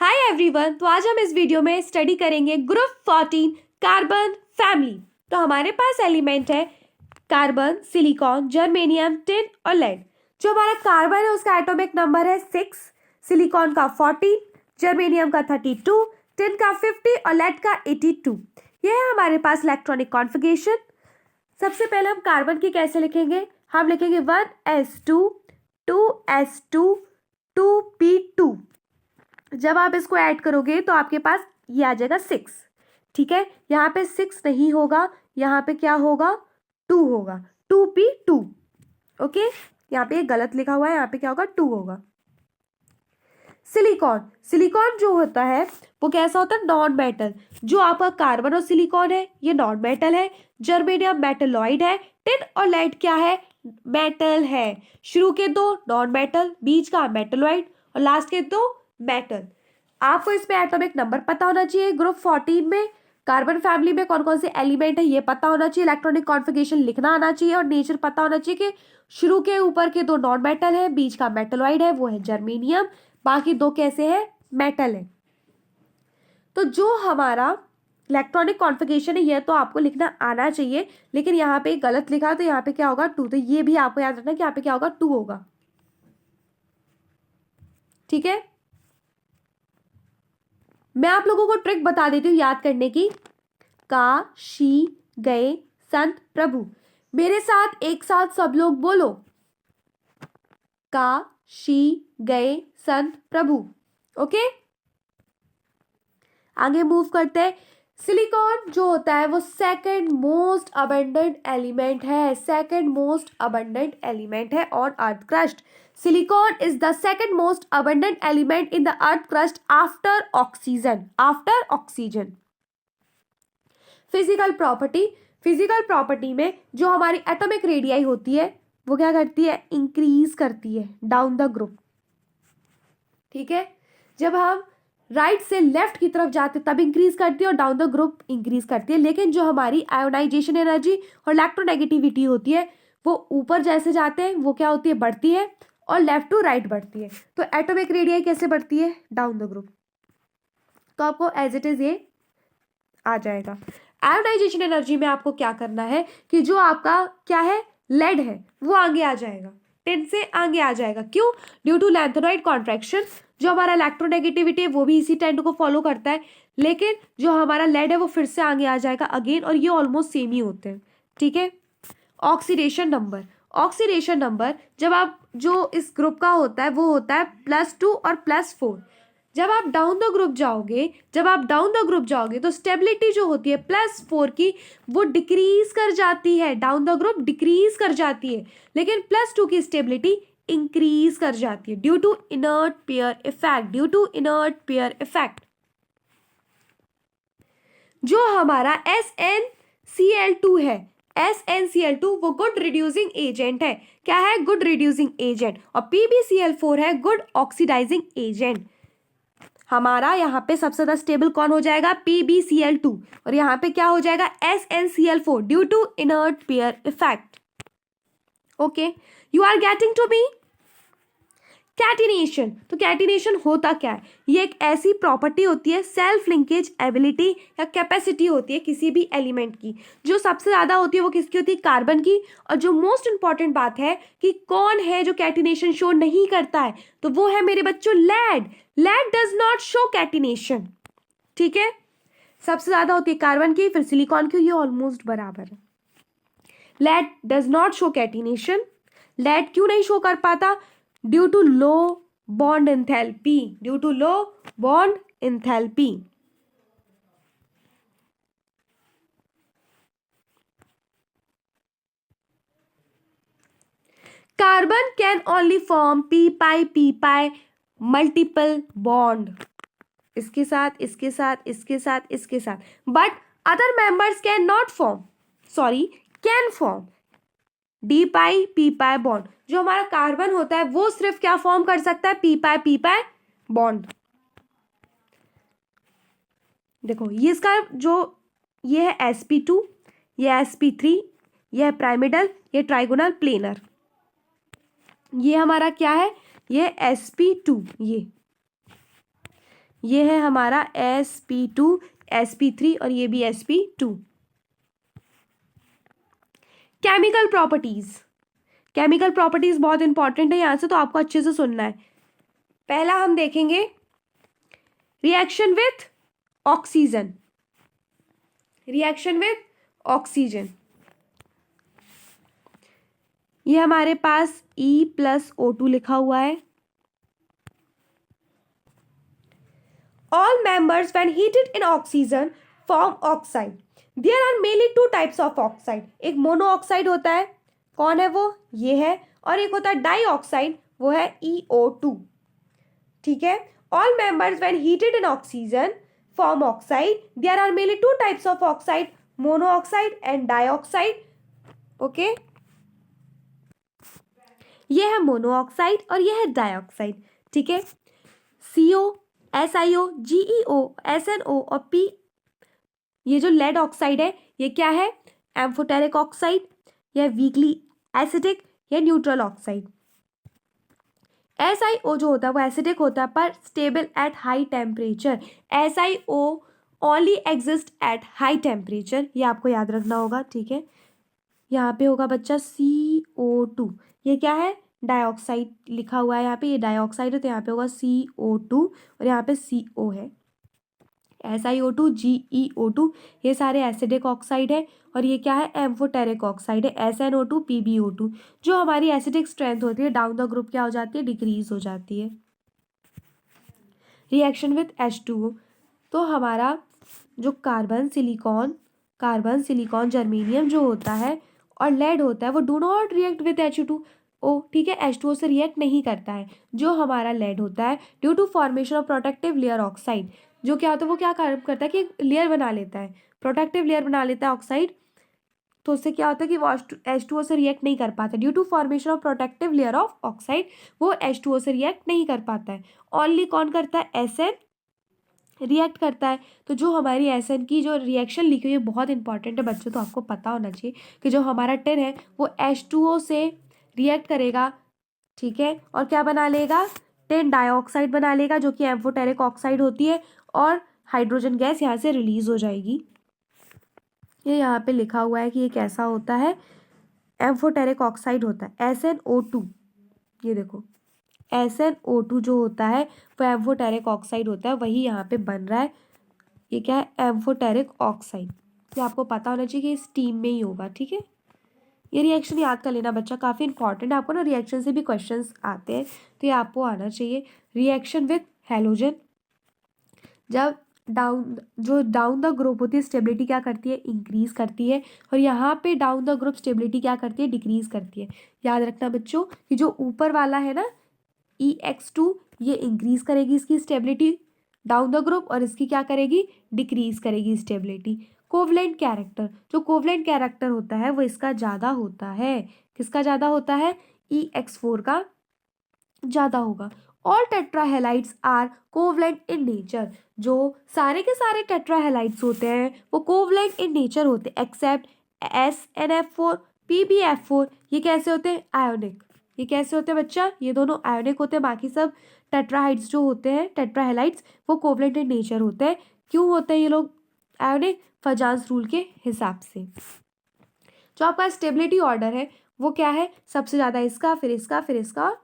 Hi everyone. तो आज हम इस वीडियो में स्टडी करेंगे ग्रुप 14 कार्बन फैमिली। तो हमारे पास एलिमेंट है कार्बन, सिलिकॉन, जर्मेनियम, टिन और लेड। जो हमारा कार्बन है उसका एटॉमिक नंबर है 6, सिलिकॉन का 14, जर्मेनियम का 32, टिन का 50 और लेड का 82। यह है हमारे पास इलेक्ट्रॉनिक कॉन्फ़िगरेशन। सबसे पहले हम कार्बन की कैसे लिखेंगे? हम लिखेंगे 1s2 2s2 2p2। जब आप इसको ऐड करोगे तो आपके पास ये आ जाएगा 6। ठीक है, यहाँ पे 6 नहीं होगा, यहाँ पे क्या होगा? 2 होगा, 2p2। ओके, यहाँ पे गलत लिखा हुआ है, यहाँ पे क्या होगा? 2 होगा। सिलिकॉन, सिलिकॉन जो होता है वो कैसा होता है? Non metal. जो आपका कार्बन और सिलिकॉन है ये नॉन मेटल है। जर्मेनियम मेटलॉइड है। टिन और लेड क्या है? मेटल है। शुरू के दो नॉन मेटल, बीच का मेटलॉइड और लास्ट के दो मेटल। आपको इसमें एटॉमिक नंबर पता होना चाहिए। ग्रुप 14 में कार्बन फैमिली में कौन कौन से एलिमेंट है ये पता होना चाहिए। इलेक्ट्रॉनिक कॉन्फ़िगरेशन लिखना आना चाहिए और नेचर पता होना चाहिए कि शुरू के ऊपर के दो नॉन मेटल है, बीच का मेटलॉइड है वो है जर्मेनियम, बाकी दो कैसे है? मेटल है। तो जो हमारा इलेक्ट्रॉनिक कॉन्फ़िगरेशन है ये तो आपको लिखना आना चाहिए, लेकिन यहाँ पे गलत लिखा तो यहाँ पे क्या होगा? 2। तो ये भी आपको याद रखना कि यहाँ पे क्या होगा? 2 होगा। ठीक है, मैं आप लोगों को ट्रिक बता देती हूँ याद करने की। काशी गए संत प्रभु। मेरे साथ एक साथ सब लोग बोलो, काशी गए संत प्रभु। ओके, आगे मूव करते हैं। सिलिकॉन जो होता है वो सेकंड मोस्ट अबंडेंट एलिमेंट है, सेकंड मोस्ट अबंडेंट एलिमेंट है on earth crust. Silicon is the second most abundant element in the earth crust after oxygen, after oxygen. Physical property, physical property में जो हमारी atomic radii होती है वो क्या करती है? इंक्रीज करती है डाउन द ग्रुप। ठीक है, जब हम राइट से लेफ्ट की तरफ जाते तब इंक्रीज करती है और डाउन द ग्रुप इंक्रीज करती है। लेकिन जो हमारी आयोनाइजेशन एनर्जी और इलेक्ट्रोनेगेटिविटी होती है वो ऊपर जैसे जाते हैं वो क्या होती है? बढ़ती है और लेफ्ट टू राइट बढ़ती है। तो एटॉमिक रेडियाई कैसे बढ़ती है? Down the group. तो आपको एज इट इज ये आ जाएगा। आयोनाइजेशन एनर्जी में आपको क्या करना है कि जो आपका क्या है? लेड है वो आगे आ जाएगा, 10 से आगे आ जाएगा। क्यों? Due to lanthanoid contraction. जो हमारा इलेक्ट्रोनेगेटिविटी है वो भी इसी ट्रेंड को फॉलो करता है, लेकिन जो हमारा लेड है वो फिर से आगे आ जाएगा अगेन, और ये ऑलमोस्ट सेम ही होते हैं। ठीक है, ऑक्सीडेशन नंबर, ऑक्सीडेशन नंबर जब आप जो इस ग्रुप का होता है वो होता है +2 और +4। जब आप डाउन द ग्रुप जाओगे, जब आप डाउन द ग्रुप जाओगे तो स्टेबिलिटी जो होती है +4 की वो डिक्रीज कर जाती है, डाउन द ग्रुप डिक्रीज कर जाती है, लेकिन +2 की स्टेबिलिटी इंक्रीज कर जाती है due to inert pair effect, due to inert pair effect. जो हमारा SnCl2 है, SnCl2 वो गुड रिड्यूसिंग एजेंट है। क्या है? Good reducing agent. और PbCl4 है गुड ऑक्सीडाइजिंग एजेंट। हमारा यहाँ पे सबसे ज्यादा स्टेबल कौन हो जाएगा? PbCl2। और यहाँ पे क्या हो जाएगा? SnCl4 due to inert pair effect. Okay, you are getting to me? Catenation, तो कैटिनेशन होता क्या है? ये एक ऐसी प्रॉपर्टी होती है, सेल्फ लिंकेज एबिलिटी या कैपेसिटी होती है किसी भी एलिमेंट की। जो सबसे ज्यादा होती है वो किसकी होती है? कार्बन की। और जो मोस्ट इंपॉर्टेंट बात है कि कौन है जो कैटिनेशन शो नहीं करता है, तो वो है मेरे बच्चों lead. Lead does not show catenation. ठीक है, सबसे ज्यादा होती है कार्बन की, फिर सिलिकॉन की, ये ऑलमोस्ट बराबर है। Lead does not show catenation. Lead क्यों नहीं शो कर पाता? Due to low bond enthalpy, due to low bond enthalpy. Carbon can only form p multiple bond, इसके साथ इसके साथ इसके साथ इसके साथ, but other members can not form, sorry can form d bond. जो हमारा कार्बन होता है वो सिर्फ क्या फॉर्म कर सकता है? p bond. देखो ये इसका जो ये है sp2, ये sp3, ये है pyramidal, ये ट्राइगोनल प्लेनर। ये हमारा क्या है? ये sp2। ये ये है हमारा sp2 sp3 और ये भी sp2। Chemical properties, chemical properties बहुत इंपॉर्टेंट है यहाँ से, तो आपको अच्छे से सुनना है। पहला हम देखेंगे reaction with oxygen, reaction with oxygen. ये हमारे पास E+O2 लिखा हुआ है। All members when heated in oxygen form oxide. There are mainly two types of oxide. एक मोनो ऑक्साइड होता है, कौन है वो, ये है, और एक होता है डाई ऑक्साइड, वो है EO2। ठीक है, all members when heated in oxygen form oxide. There are mainly two types of oxide, mono oxide and dioxide. Okay, ये है मोनो ऑक्साइड और ये है डाइऑक्साइड। ठीक है, CO, SiO, GeO, SnO और P, ये जो लेड ऑक्साइड है ये क्या है, एम्फोटेरिक ऑक्साइड, यह वीकली एसिडिक या न्यूट्रल ऑक्साइड। SiO जो होता है वो एसिडिक होता है पर stable at high temperature. SiO only exist at high temperature, ये आपको याद रखना होगा। ठीक है, यहाँ पे होगा बच्चा CO2, ये क्या है, डाइऑक्साइड लिखा हुआ है यहाँ पे, ये डाइऑक्साइड है तो यहाँ पे होगा CO2 और यहाँ पे CO है। SiO2, GeO2 ये सारे एसिडिक ऑक्साइड है और ये क्या है, एम्फोटेरिक ऑक्साइड है। SnO2, PbO2, जो हमारी एसिडिक स्ट्रेंथ होती है डाउन द ग्रुप क्या हो जाती है, डिक्रीज हो जाती है। रिएक्शन विथ H2O, तो हमारा जो कार्बन सिलिकॉन जर्मेनियम जो होता है और लेड होता है वो do not react with H2O। ठीक है, H2O से रिएक्ट नहीं करता है। जो हमारा लेड होता है due to formation of protective layer oxide, जो क्या होता है वो क्या काम करता है कि लेयर बना लेता है, प्रोटेक्टिव लेयर बना लेता है ऑक्साइड, तो उससे क्या होता है कि वो H2O से रिएक्ट नहीं कर पाता। Due to formation of protective layer of oxide वो H2O से रिएक्ट नहीं कर पाता है। ओनली कौन करता है, SN रिएक्ट करता है। तो जो हमारी SN की जो रिएक्शन लिखी हुई है बहुत इंपॉर्टेंट है बच्चों, तो आपको पता होना चाहिए कि जो हमारा टेन है वो H2O से रिएक्ट करेगा। ठीक है, और क्या बना लेगा, टेन डाइऑक्साइड बना लेगा जो कि एम्फोटेरिक ऑक्साइड होती है और हाइड्रोजन गैस यहाँ से रिलीज हो जाएगी। ये यहाँ पे लिखा हुआ है कि ये कैसा होता है, एम्फोटेरिक ऑक्साइड होता है SnO2। ये देखो SnO2 जो होता है वो एम्फोटेरिक ऑक्साइड होता है, वही यहाँ पे बन रहा है। ये क्या है, एम्फोटेरिक ऑक्साइड। ये आपको पता होना चाहिए कि स्टीम में ही होगा। ठीक है, ये रिएक्शन याद कर लेना बच्चा, काफ़ी इंपॉर्टेंट है। आपको ना रिएक्शन से भी क्वेश्चंस आते हैं तो ये आपको आना चाहिए। रिएक्शन विथ हैलोजन, जब डाउन द ग्रुप होती है स्टेबिलिटी क्या करती है, इंक्रीज करती है, और यहाँ पे डाउन द ग्रुप स्टेबिलिटी क्या करती है, डिक्रीज करती है। याद रखना बच्चों कि जो ऊपर वाला है ना EX2, ये इंक्रीज करेगी इसकी स्टेबिलिटी डाउन द ग्रुप और इसकी क्या करेगी, डिक्रीज करेगी स्टेबिलिटी। कोवलेंट कैरेक्टर, जो कोवलेंट कैरेक्टर होता है वो इसका ज़्यादा होता है, किसका ज़्यादा होता है, EX4 का ज़्यादा होगा। All tetrahalides are covalent in nature, जो सारे के सारे टेट्राहेलाइड्स होते हैं वो कोवलेंट इन नेचर होते हैं एक्सेप्ट SnF4, PbF4, ये कैसे होते हैं, आयोनिक। ये कैसे होते हैं बच्चा, ये दोनों आयोनिक होते हैं, बाकी सब टेट्राहाइड्स जो होते हैं टेट्राहेलाइड्स वो कोवलेंट इन नेचर होते हैं। क्यों होते हैं ये लोग आयोनिक, फजांस रूल के हिसाब से। जो आपका स्टेबिलिटी ऑर्डर है वो क्या है, सबसे ज़्यादा इसका, फिर इसका, फिर इसका,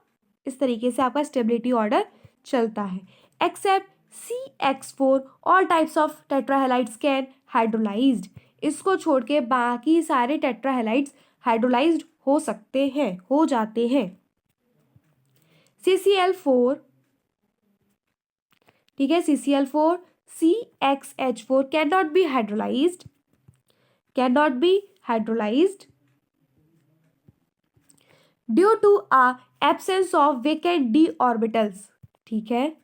इस तरीके से आपका स्टेबिलिटी ऑर्डर चलता है। Except CX4 all types of tetrahalides can hydrolysed, इसको छोड़ के बाकी सारे टेट्राहेलाइड्स हाइड्रोलाइज्ड हो सकते हैं, हो जाते हैं। CCl4, ठीक है, CCl4 CXH4 can not be hydrolysed, can not be hydrolysed due to a absence of vacant d orbitals. ठीक है,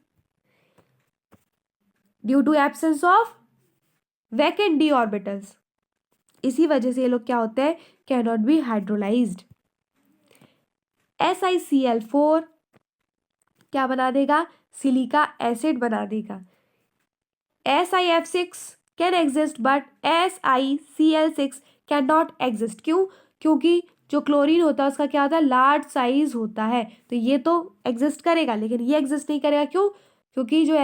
due to absence of vacant d orbitals, इसी वजह से ये लोग क्या होते हैं, can not be hydrolysed. SiCl4 क्या बना देगा, सिलिका एसिड बना देगा। SiF6 can exist but SiCl6 can not exist. क्यों, क्योंकि जो क्लोरीन होता है उसका क्या होता है, लार्ज साइज होता है, तो ये तो एग्जिस्ट करेगा लेकिन ये एग्जिस्ट नहीं करेगा। क्यों, क्योंकि जो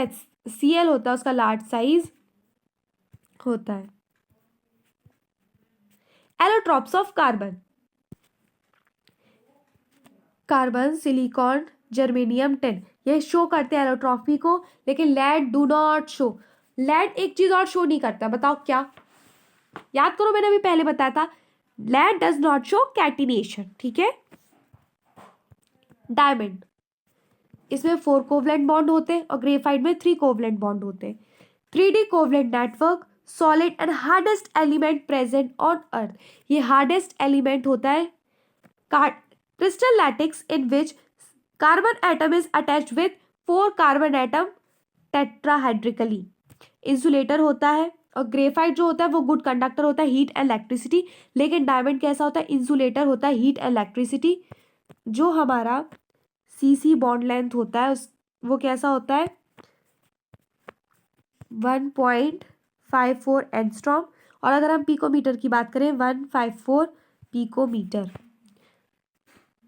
Cl होता है उसका लार्ज साइज होता है। Allotropes of carbon, carbon, silicon, germanium, tin, ये शो करते हैं एलोट्रॉफी को, लेकिन lead do not show. Lead एक चीज और शो नहीं करता, बताओ क्या? याद करो, मैंने अभी पहले बताया था, lead does not show catenation. ठीक है। डायमंड, इसमें 4 कोवलेंट बॉन्ड होते हैं और ग्रेफाइट में 3 कोवलेंट बॉन्ड होते हैं। 3D covalent network, solid and hardest element present on earth, ये हार्डेस्ट एलिमेंट होता है। Crystal lattice in which carbon atom is attached with 4 carbon atom tetrahedrally, insulator होता है। और ग्रेफाइट जो होता है वो गुड कंडक्टर होता है हीट एंड इलेक्ट्रिसिटी, लेकिन डायमंड कैसा होता है? इंसुलेटर होता है हीट एंड इलेक्ट्रिसिटी। जो हमारा CC बॉन्ड लेंथ होता है वो कैसा होता है? 1.54 एंगस्ट्रॉम। और अगर हम पिकोमीटर की बात करें 154 पिकोमीटर।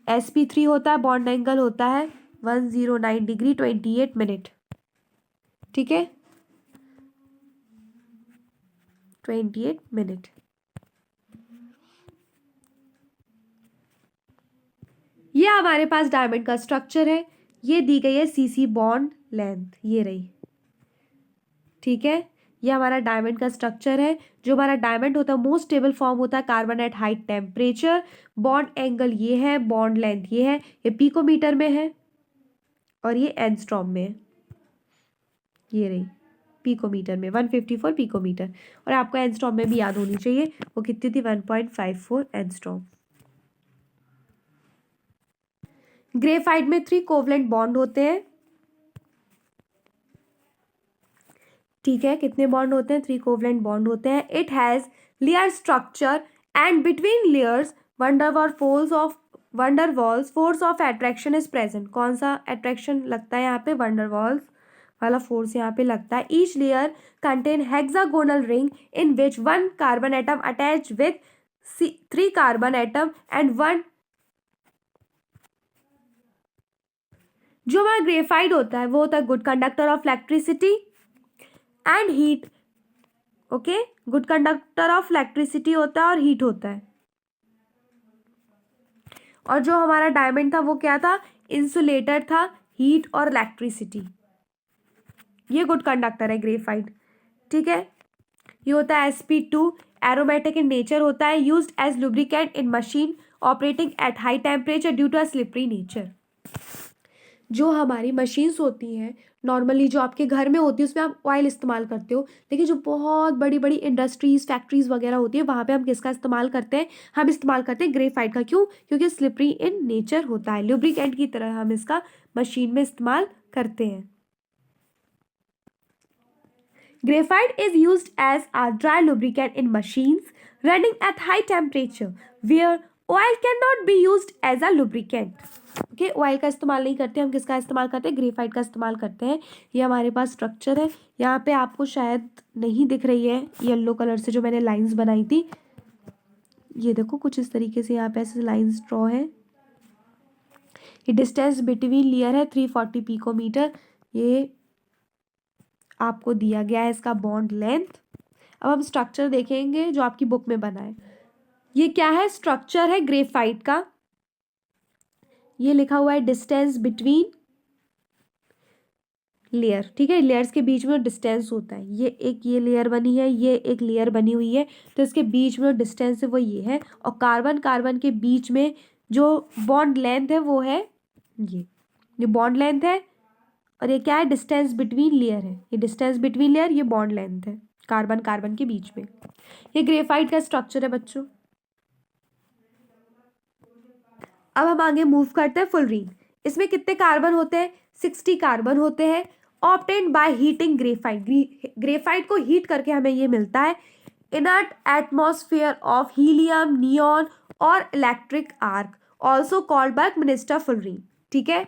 sp3 होता है, बॉन्ड एंगल होता है 109 डिग्री 28 मिनट। ठीक है, 28 मिनट। ये हमारे पास डायमंड का स्ट्रक्चर है, ये दी गई है CC बॉन्ड लेंथ, ये रही। ठीक है, ये हमारा डायमंड का स्ट्रक्चर है। जो हमारा डायमंड होता है मोस्ट स्टेबल फॉर्म होता है carbon eight high temperature. Bond angle ये है, बॉन्ड लेंथ ये है, ये पिकोमीटर में है और ये एंगस्ट्रॉम में है, ये रही पिकोमीटर में 154 पिकोमीटर। और आपको एंगस्ट्रॉम में भी याद होनी चाहिए, वो कितनी थी? 1.54 एंगस्ट्रॉम। ग्रेफाइट में 3 कोवलेंट बॉन्ड होते हैं। ठीक है, कितने बॉन्ड होते हैं? 3 कोवलेंट बॉन्ड होते हैं। It has layer structure and between layers Van der Waals force of attraction is present. कौन सा अट्रैक्शन लगता है यहाँ पे? वंडरवॉल्स वाला फोर्स यहाँ पे लगता है। Each layer contain hexagonal ring in which 1 carbon atom attach with 3 carbon atom and 1। जो हमारा ग्रेफाइट होता है वो होता है good conductor of electricity and heat. Okay, good conductor of electricity होता है और हीट होता है। और जो हमारा डायमंड था वो क्या था? इंसुलेटर था, हीट और इलेक्ट्रिसिटी। ये गुड कंडक्टर है ग्रेफाइट। ठीक है, ये होता है sp2, एरोमेटिक इन नेचर होता है, used as lubricant in machine operating at high temperature due to a slippery nature. जो हमारी मशीन्स होती हैं नॉर्मली, जो आपके घर में होती है उसमें आप ऑयल इस्तेमाल करते हो, लेकिन जो बहुत बड़ी बड़ी इंडस्ट्रीज फैक्ट्रीज वगैरह होती है वहाँ पे हम किसका इस्तेमाल करते हैं? हम इस्तेमाल करते हैं ग्रेफाइट का। क्यों? क्योंकि स्लिपरी इन नेचर होता है, लुब्रिकेंट की तरह हम इसका मशीन में इस्तेमाल करते हैं। Graphite is used as a dry lubricant in machines running at high temperature where oil cannot be used as a lubricant. Okay, oil का इस्तेमाल नहीं करते, हम किसका इस्तेमाल करते हैं? ग्रेफाइट का इस्तेमाल करते हैं। ये हमारे पास स्ट्रक्चर है, यहाँ पे आपको शायद नहीं दिख रही है येलो कलर से जो मैंने लाइंस बनाई थी। ये देखो कुछ इस तरीके से यहाँ पे ऐसे लाइंस ड्रॉ है। ये डिस्टेंस बिटवीन लेयर है 340 पिकोमीटर, ये आपको दिया गया है इसका बॉन्ड लेंथ। अब हम स्ट्रक्चर देखेंगे जो आपकी बुक में बना है। ये क्या है? स्ट्रक्चर है ग्रेफाइट का। ये लिखा हुआ है डिस्टेंस बिटवीन लेयर। ठीक है, लेयर्स के बीच में डिस्टेंस होता है। ये लेयर बनी है, ये एक लेयर बनी हुई है, तो इसके बीच में डिस्टेंस है वो ये है। और कार्बन कार्बन के बीच में जो बॉन्ड लेंथ है वो है ये बॉन्ड लेंथ है। और ये क्या है? डिस्टेंस बिटवीन लेयर है। ये डिस्टेंस बिटवीन लेयर, ये बॉन्ड लेंथ है कार्बन कार्बन के बीच में। ये ग्रेफाइट का स्ट्रक्चर है बच्चों। अब हम आगे मूव करते हैं फुलरीन। इसमें कितने कार्बन होते हैं? 60 कार्बन होते हैं। Obtained by heating graphite, graphite को हीट करके हमें ये मिलता है। Inert atmosphere of helium, neon और electric arc, also called buckminsterfullerene. ठीक है,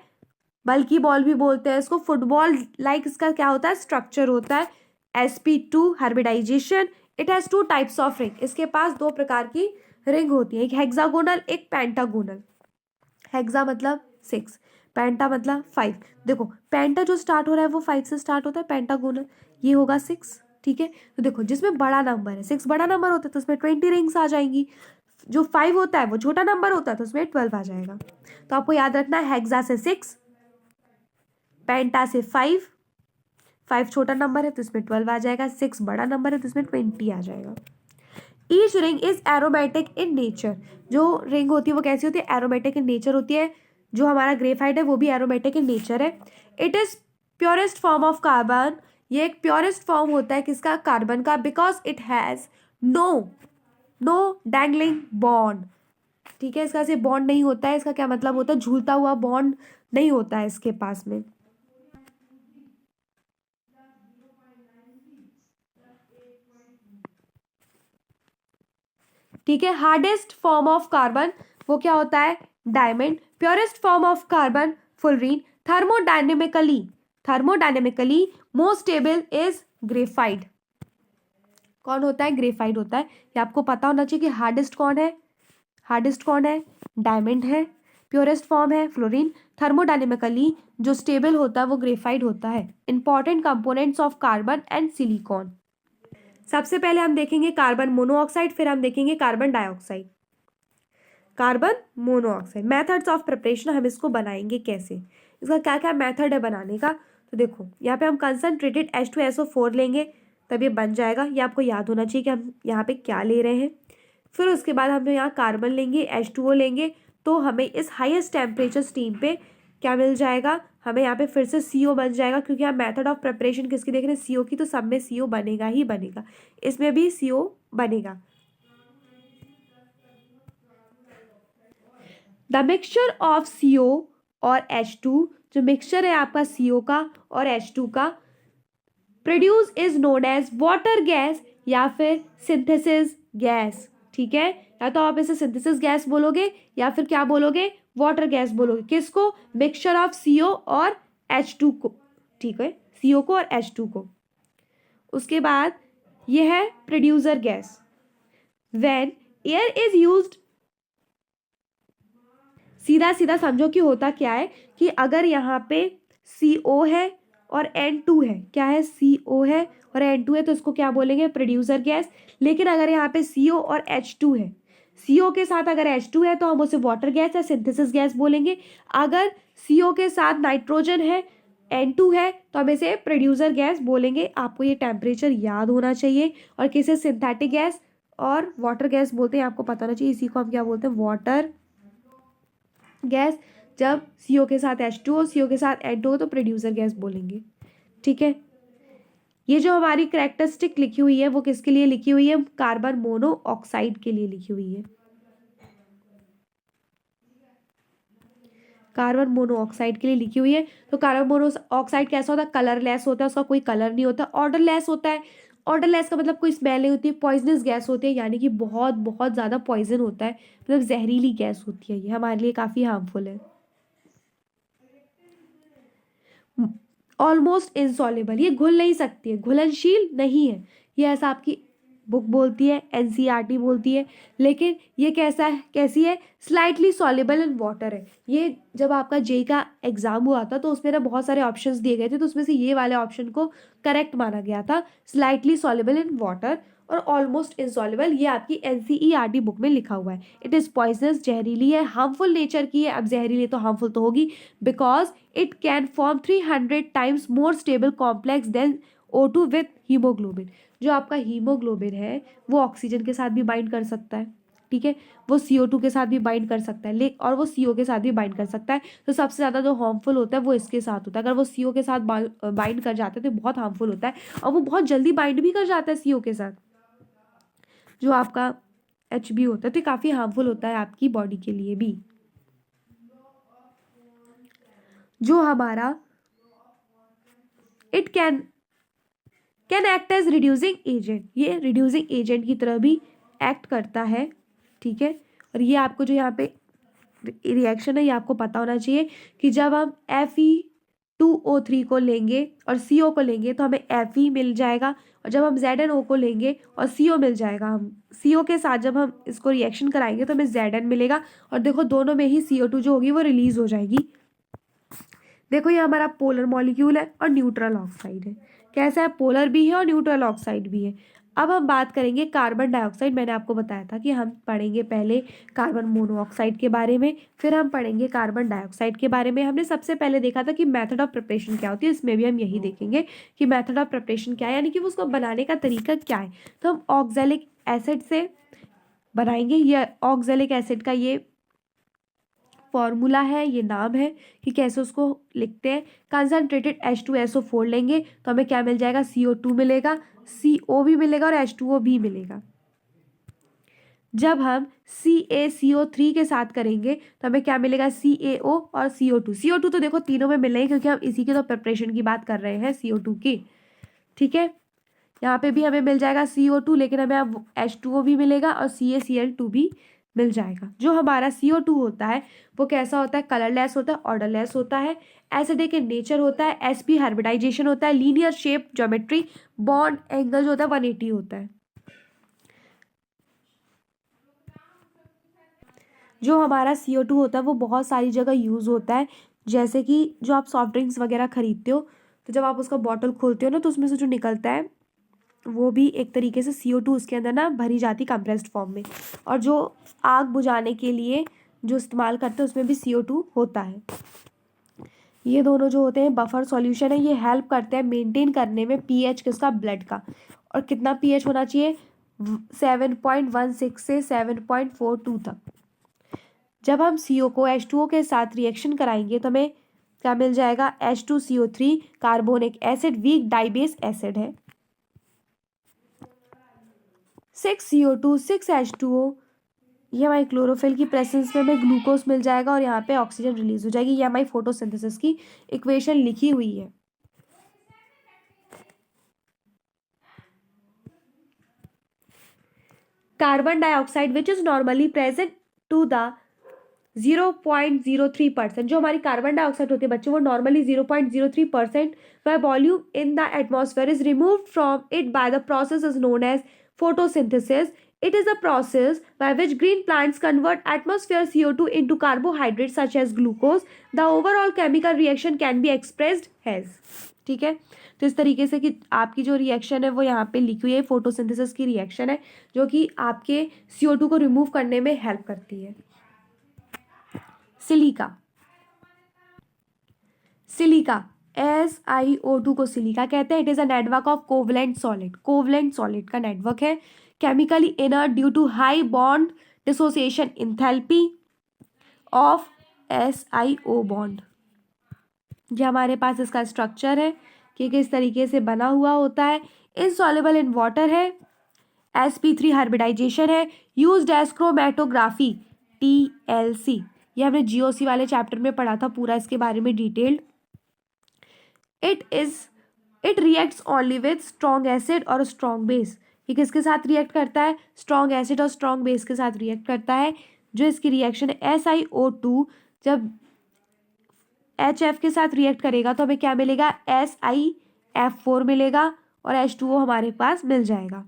बल्कि बॉल भी बोलते हैं इसको, फुटबॉल लाइक इसका क्या होता है? स्ट्रक्चर होता है। sp2 hybridisation. It has 2 types of ring, इसके पास 2 प्रकार की रिंग होती है, एक हेक्सागोनल एक पेंटागोनल। हेक्सा मतलब 6, पेंटा मतलब 5। देखो पेंटा जो स्टार्ट हो रहा है वो 5 से स्टार्ट होता है, पेंटागोनल ये होगा 6। ठीक है, तो देखो जिसमें बड़ा नंबर है, 6 बड़ा नंबर होता है तो उसमें 20 रिंग्स आ जाएंगी। जो 5 होता है वो छोटा नंबर होता है तो उसमें 12 आ जाएगा। तो आपको याद रखना है हेक्सा से 6, पेंटा से 5, 5 छोटा नंबर है तो इसमें 12 आ जाएगा, 6 बड़ा नंबर है तो इसमें 20 आ जाएगा। Each ring is aromatic in nature. जो रिंग होती है वो कैसी होती है, एरोमेटिक इन नेचर होती है। जो हमारा ग्रेफाइट है वो भी एरोमेटिक इन नेचर है। It is purest form of carbon. ये एक प्योरेस्ट फॉर्म होता है किसका, कार्बन का, because it has no dangling bond. ठीक है, इसका से बॉन्ड नहीं होता है। इसका क्या मतलब होता है, झूलता हुआ बॉन्ड नहीं होता है इसके पास में। ठीक है, हार्डेस्ट फॉर्म ऑफ कार्बन वो क्या होता है, diamond. Purest form of carbon fullerene. Thermodynamically most stable is graphite. कौन होता है, ग्रेफाइट होता है। ये आपको पता होना चाहिए कि हार्डेस्ट कौन है, डायमंड है। प्योरेस्ट फॉर्म है फ्लोरीन। थर्मोडायनेमिकली जो स्टेबल होता है वो ग्रेफाइट होता है। Important components of carbon and silicon. सबसे पहले हम देखेंगे कार्बन मोनोऑक्साइड, फिर हम देखेंगे carbon dioxide. Carbon monoxide, methods of preparation, हम इसको बनाएंगे कैसे, इसका क्या क्या मेथड है बनाने का। तो देखो यहाँ पे हम कंसनट्रेटेड H2SO4 लेंगे तब ये बन जाएगा। ये आपको याद होना चाहिए कि हम यहाँ पे क्या ले रहे हैं। फिर उसके बाद हम यहाँ कार्बन लेंगे, H2O लेंगे, तो हमें इस हाईएस्ट टेम्परेचर स्टीम पे क्या मिल जाएगा, हमें यहाँ पे फिर से CO बन जाएगा। क्योंकि हम मेथड ऑफ प्रिपरेशन किसकी देख रहे हैं, CO की, तो सब में CO बनेगा ही बनेगा, इसमें भी CO बनेगा। द मिक्सचर ऑफ CO और H2, जो मिक्सचर है आपका CO का और H2 का, produce is known as water gas या फिर सिंथेसिस गैस। ठीक है, या तो आप इसे सिंथेसिस गैस बोलोगे या फिर क्या बोलोगे, वाटर गैस बोलोगे। किसको, मिक्सचर ऑफ CO और H2 को। ठीक है, CO को और H2 को। उसके बाद यह है producer gas. When air is used, सीधा सीधा समझो कि होता क्या है कि अगर यहाँ पे CO है और N2 है, क्या है, CO है और N2 है, तो इसको क्या बोलेंगे, प्रोड्यूसर गैस। लेकिन अगर यहाँ पे CO और H2 है, CO के साथ अगर H2 है तो हम उसे वाटर गैस या सिंथेसिस गैस बोलेंगे। अगर CO के साथ नाइट्रोजन है, N2 है, तो हम इसे प्रोड्यूसर गैस बोलेंगे। आपको ये टेम्परेचर याद होना चाहिए। और किसे सिंथेटिक गैस और वाटर गैस बोलते हैं, आपको पता होना चाहिए। इसी को हम क्या बोलते हैं, वाटर गैस। जब CO के साथ H2O, CO के साथ N2O, तो प्रोड्यूसर गैस बोलेंगे। ठीक है, ये जो हमारी कैरेक्टरिस्टिक लिखी हुई है वो किसके लिए लिखी हुई है, कार्बन मोनोऑक्साइड के लिए लिखी हुई है। कार्बन मोनोऑक्साइड के लिए लिखी हुई है। तो कार्बन मोनोऑक्साइड कैसा होता है, कलरलेस होता है, उसका कोई कलर नहीं होता। ऑर्डरलेस होता है। ऑर्डरलेस का मतलब कोई स्मेल नहीं होती है। पॉइजनस गैस होती है, यानी कि बहुत बहुत ज़्यादा पॉइजन होता है, मतलब जहरीली गैस होती है। ये हमारे लिए काफ़ी हार्मफुल है। ऑलमोस्ट इनसॉल्युबल, ये घुल नहीं सकती है, घुलनशील नहीं है। ये ऐसा आपकी बुक बोलती है, NCERT बोलती है। लेकिन ये कैसी है, स्लाइटली सॉल्युबल इन वाटर है। ये जब आपका JEE का एग्जाम हुआ था तो उसमें ना बहुत सारे ऑप्शंस दिए गए थे, तो उसमें से ये वाले ऑप्शन को करेक्ट माना गया था, स्लाइटली सॉल्युबल इन वाटर और ऑलमोस्ट इनसॉल्युबल। ये आपकी NCERT बुक में लिखा हुआ है। इट इज़ पॉइजनस, जहरीली है, हार्मफुल नेचर की है। अब जहरीली तो हार्मफुल तो होगी, because it can form 300 times more stable complex than O2 with haemoglobin. जो आपका हीमोग्लोबिन है वो ऑक्सीजन के साथ भी बाइंड कर सकता है। ठीक है, वो CO2 के साथ भी बाइंड कर सकता है, और वो CO के साथ भी बाइंड कर सकता है। तो सबसे ज़्यादा जो हार्मफुल होता है वो इसके साथ होता है। अगर वो CO के साथ बाइंड कर जाते हैं तो बहुत हार्मफुल होता है, और वो बहुत जल्दी बाइंड भी कर जाता है CO के साथ। जो आपका HB होता है तो काफ़ी हार्मफुल होता है आपकी बॉडी के लिए भी। जो हमारा it can act as reducing agent, ये रिड्यूसिंग एजेंट की तरह भी एक्ट करता है। ठीक है, और ये आपको जो यहाँ पे रिएक्शन है ये आपको पता होना चाहिए कि जब हम Fe2O3 को लेंगे और CO को लेंगे तो हमें Fe मिल जाएगा, और जब हम ZnO को लेंगे और CO मिल जाएगा, हम CO के साथ जब हम इसको रिएक्शन कराएंगे तो हमें Zn मिलेगा। और देखो दोनों में ही CO2 जो होगी वो रिलीज हो जाएगी। देखो ये हमारा पोलर मॉलिक्यूल है और न्यूट्रल ऑक्साइड है। कैसा है, पोलर भी है और न्यूट्रल ऑक्साइड भी है। अब हम बात करेंगे कार्बन डाइऑक्साइड। मैंने आपको बताया था कि हम पढ़ेंगे पहले कार्बन मोनोऑक्साइड के बारे में, फिर हम पढ़ेंगे कार्बन डाइऑक्साइड के बारे में। हमने सबसे पहले देखा था कि मेथड ऑफ प्रिपरेशन क्या होती है, इसमें भी हम यही देखेंगे कि मेथड ऑफ प्रिपरेशन क्या है, यानी कि उसको बनाने का तरीका क्या है। तो हम ऑक्जेलिक एसिड से बनाएंगे। ये ऑक्जेलिक एसिड का ये फॉर्मूला है, ये नाम है कि कैसे उसको लिखते हैं। कंसनट्रेटेड H2SO4 लेंगे तो हमें क्या मिल जाएगा, CO2 मिलेगा, CO भी मिलेगा और H2O भी मिलेगा। जब हम CaCO3 के साथ करेंगे तो हमें क्या मिलेगा, CaO और CO2। CO2 तो देखो तीनों में मिलेंगे क्योंकि हम इसी की तो प्रिपरेशन की बात कर रहे हैं, CO2 की। ठीक है, यहाँ पे भी हमें मिल जाएगा CO2, लेकिन हमें अब H2O भी मिलेगा और CaCl2 भी मिल जाएगा। जो हमारा CO2 होता है वो कैसा होता है, कलरलेस होता है, ऑर्डरलेस होता है, एसिडिक इन नेचर होता है, sp हाइब्रिडाइजेशन होता है, linear shape geometry, bond angle जो होता है 180 होता है। जो हमारा CO2 होता है वो बहुत सारी जगह यूज़ होता है, जैसे कि जो आप सॉफ्ट ड्रिंक्स वगैरह खरीदते हो तो जब आप उसका बॉटल खोलते हो ना तो उसमें से जो निकलता है वो भी एक तरीके से CO2 उसके अंदर ना भरी जाती कंप्रेस्ड फॉर्म में। और जो आग बुझाने के लिए जो इस्तेमाल करते हैं उसमें भी CO2 होता है। ये दोनों जो होते हैं बफर सॉल्यूशन है, ये हेल्प करते हैं मेंटेन करने में pH किसका, ब्लड का। और कितना pH होना चाहिए, 7.16 से 7.42 तक। जब हम CO को H2O के साथ रिएक्शन कराएंगे तो हमें क्या मिल जाएगा, H2CO3 carbonic acid, weak dibasic acid है। 6CO2 6H2O, ये हमारी क्लोरोफिल की प्रेजेंस में हमें ग्लूकोज मिल जाएगा और यहाँ पे ऑक्सीजन रिलीज हो जाएगी। ये हमारी फोटोसिंथेसिस की इक्वेशन लिखी हुई है। Carbon dioxide which is normally present to the 0.03%, जो हमारी कार्बन डाइऑक्साइड होती है बच्चों वो normally 0.03% by volume in the atmosphere is removed from it by the process is known as photosynthesis. It is a process by which green plants convert atmosphere CO2 into carbohydrates such as glucose. The overall chemical reaction can be expressed as, ठीक है। तो इस तरीके से कि आपकी जो reaction है वो यहाँ पे लिखी हुई है, फोटोसिंथेसिस की रिएक्शन है जो कि आपके CO2 को रिमूव करने में हेल्प करती है। सिलिका, सिलिका SiO2 को सिलिका कहते हैं। It is a network of covalent solid, covalent solid का नेटवर्क है। Chemically inert due to high bond dissociation enthalpy of SiO bond. ये हमारे पास इसका स्ट्रक्चर है कि किस तरीके से बना हुआ होता है। इनसॉल्युबल इन वाटर है, sp3 हाइब्रिडाइजेशन है, यूज्ड एज क्रोमेटोग्राफी TLC। ये हमने GOC वाले चैप्टर में पढ़ा था पूरा इसके बारे में detailed. It reacts only with strong acid और स्ट्रॉन्ग बेस। ये किसके साथ रिएक्ट करता है, स्ट्रॉन्ग एसिड और स्ट्रॉन्ग बेस के साथ रिएक्ट करता है। जो इसकी रिएक्शन है SiO2 जब HF के साथ रिएक्ट करेगा तो हमें क्या मिलेगा, SiF4 मिलेगा और H2O हमारे पास मिल जाएगा।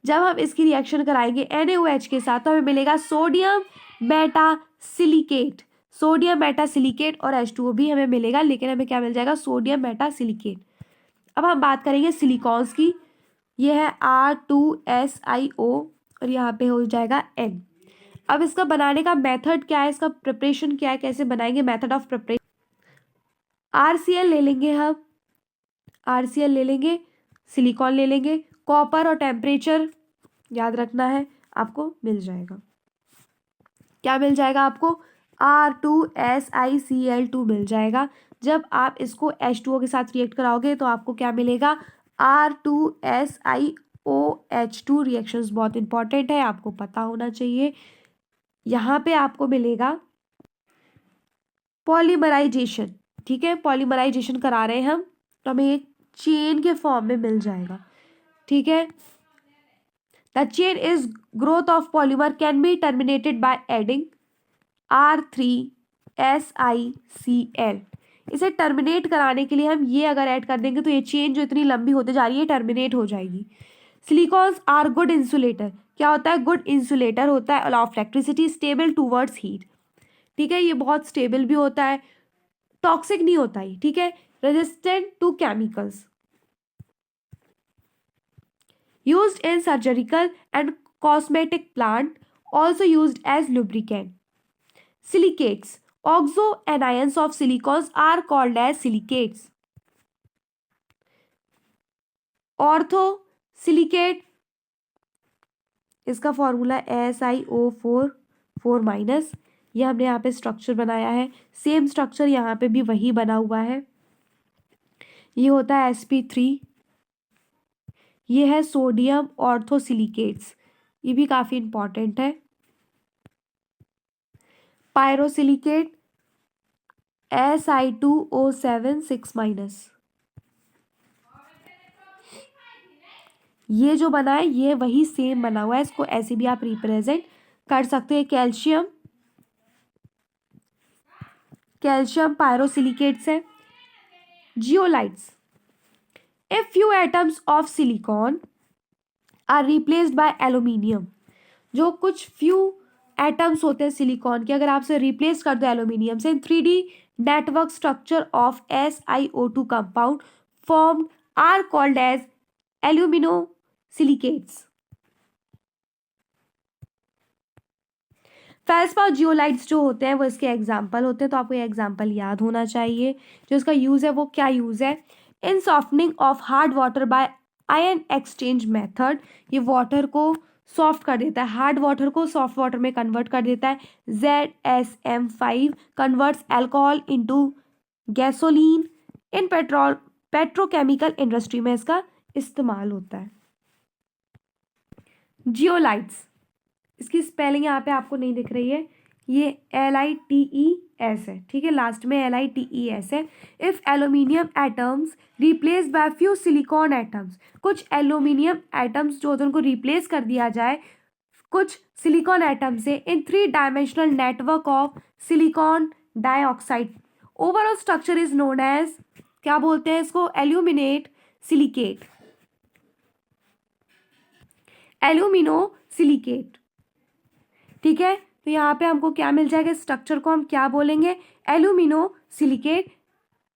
जब हम इसकी रिएक्शन कराएंगे NaOH के साथ तो हमें मिलेगा सोडियम मेटासिलिकेट, सोडियम मेटासिलिकेट और H2O भी हमें मिलेगा, लेकिन हमें क्या मिल जाएगा, सोडियम मेटासिलिकेट। अब हम बात करेंगे सिलिकॉन्स की। यह है R2SiO और यहाँ पे हो जाएगा N। अब इसका बनाने का मेथड क्या है, इसका प्रिपरेशन क्या है, कैसे बनाएंगे, मेथड ऑफ प्रिपरेशन। RCl ले लेंगे हम, RCl ले लेंगे, सिलिकॉन ले लेंगे, कॉपर और टेम्परेचर याद रखना है, आपको मिल जाएगा। क्या मिल जाएगा आपको, R2SiCl2 मिल जाएगा। जब आप इसको H2O के साथ रिएक्ट कराओगे तो आपको क्या मिलेगा, R2SiOH2। रिएक्शंस बहुत इंपॉर्टेंट है, आपको पता होना चाहिए। यहाँ पे आपको मिलेगा पॉलीमराइजेशन, ठीक है, पॉलीमराइजेशन करा रहे हैं हम तो हमें एक चेन के फॉर्म में मिल जाएगा, ठीक है। The chain is growth of polymer can be terminated by adding R3SiCl। इसे टर्मिनेट कराने के लिए हम ये अगर ऐड कर देंगे तो ये चेन जो इतनी लंबी होते जा रही है टर्मिनेट हो जाएगी। सिलिकॉन्स आर गुड इंसुलेटर, क्या होता है, गुड इंसुलेटर होता है, allow electricity, stable towards heat, ठीक है, ये बहुत स्टेबल भी होता है, टॉक्सिक नहीं होता है, ठीक है, resistant to chemicals, used in surgical and cosmetic plant, also used as lubricant. Silicates. Oxo anions of silicons are called as silicates. Ortho silicate, इसका फॉर्मूला SiO4 ये हमने यहाँ पे स्ट्रक्चर बनाया है, सेम स्ट्रक्चर यहाँ पे भी वही बना हुआ है। ये होता है sp3, ये है सोडियम ऑर्थोसिलिकेट्स, ये भी काफ़ी इंपॉर्टेंट है। पायरोसिलिकेट Si2O7 6-, ये जो बना है ये वही सेम बना हुआ है, इसको ऐसे भी आप रिप्रेजेंट कर सकते हैं। कैल्शियम पायरोसिलिकेट्स है। Zeolites, if few atoms of silicon are replaced by aluminium, जो कुछ फ्यू एटम्स होते हैं सिलिकॉन के, अगर आपसे रिप्लेस कर दो एल्यूमिनियम से, 3D network structure of SiO2 compound formed are called as aluminosilicates. Feldspar zeolites जो होते हैं वो इसके एग्जाम्पल होते हैं, तो आपको ये एग्जाम्पल याद होना चाहिए। जो इसका यूज़ है वो क्या यूज़ है, in softening of hard water by ion exchange method, ये वाटर को सॉफ्ट कर देता है, हार्ड वाटर को सॉफ्ट वाटर में कन्वर्ट कर देता है। ZSM5 converts alcohol into gasoline, in petrochemical industry में इसका इस्तेमाल होता है। जियोलाइट्स, इसकी स्पेलिंग यहाँ पे आपको नहीं दिख रही है, ये LITES है, ठीक है, लास्ट में LITES है। If aluminium atoms replace by few silicon atoms, कुछ एल्यूमिनियम एटम्स जो होते हैं उनको रिप्लेस कर दिया जाए कुछ सिलिकॉन एटम से, in 3 dimensional network of silicon dioxide, overall structure is known as, क्या बोलते हैं इसको, एल्यूमिनेट सिलिकेट, एल्यूमिनोसिलिकेट, ठीक है। तो यहाँ पे हमको क्या मिल जाएगा, स्ट्रक्चर को हम क्या बोलेंगे, aluminosilicate.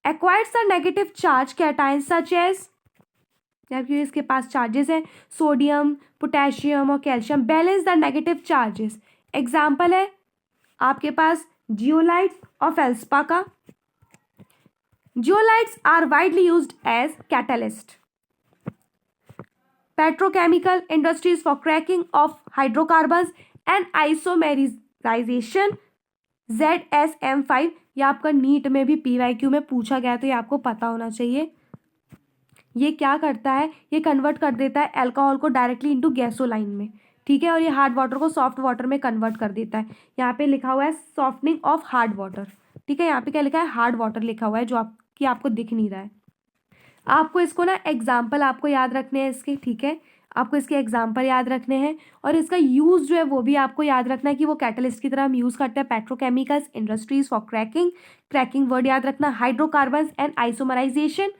Acquires the negative charge cation such as, जबकि इसके पास चार्जेस है सोडियम, पोटेशियम और calcium, balance the negative charges. Example है आपके पास जियोलाइट्स और फेल्सपा का। Zeolites are widely used as catalyst, petrochemical industries for cracking of hydrocarbons and isomerisation. ZSM5 ये आपका नीट में भी PYQ में पूछा गया, तो ये आपको पता होना चाहिए। ये क्या करता है, ये कन्वर्ट कर देता है अल्कोहल को डायरेक्टली इनटू गैसोलाइन में, ठीक है, और ये हार्ड वाटर को सॉफ्ट वाटर में कन्वर्ट कर देता है। यहाँ पे लिखा हुआ है सॉफ्टनिंग ऑफ हार्ड वाटर, ठीक है, यहाँ पे क्या लिखा है, हार्ड वाटर लिखा हुआ है, जो आपको दिख नहीं रहा है। आपको इसको ना एग्जाम्पल आपको याद रखने हैं इसके, ठीक है, आपको इसके एग्जाम्पल याद रखने हैं, और इसका यूज़ जो है वो भी आपको याद रखना है कि वो कैटलिस्ट की तरह हम यूज़ करते हैं petrochemicals industries for cracking word याद रखना, हाइड्रोकार्बन्स एंड आइसोमराइजेशन।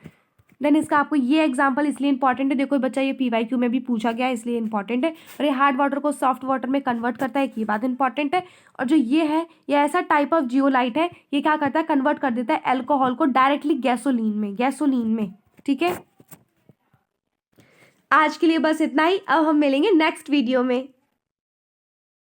देन इसका आपको ये एग्जाम्पल इसलिए इंपॉर्टेंट है, देखो बच्चा ये PYQ में भी पूछा गया है इसलिए इंपॉर्टेंट है, और ये हार्ड वाटर को सॉफ्ट वाटर में कन्वर्ट करता है, ये बात इंपॉर्टेंट है। और जो ये है ये ऐसा टाइप ऑफ जियोलाइट है, ये क्या करता है, कन्वर्ट कर देता है अल्कोहल को डायरेक्टली गैसोलीन में, ठीक है। आज के लिए बस इतना ही, अब हम मिलेंगे नेक्स्ट वीडियो में।